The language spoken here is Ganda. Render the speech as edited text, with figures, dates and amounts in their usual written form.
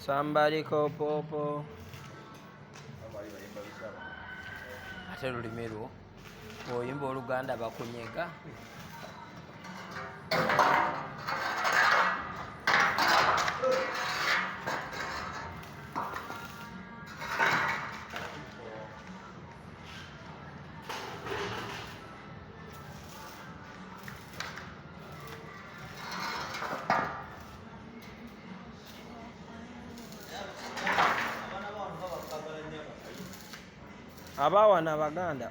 Somebody call Popo. Ate lulimi lwo bw'oyimba Oluganda bakunyega. Abawana Baganda.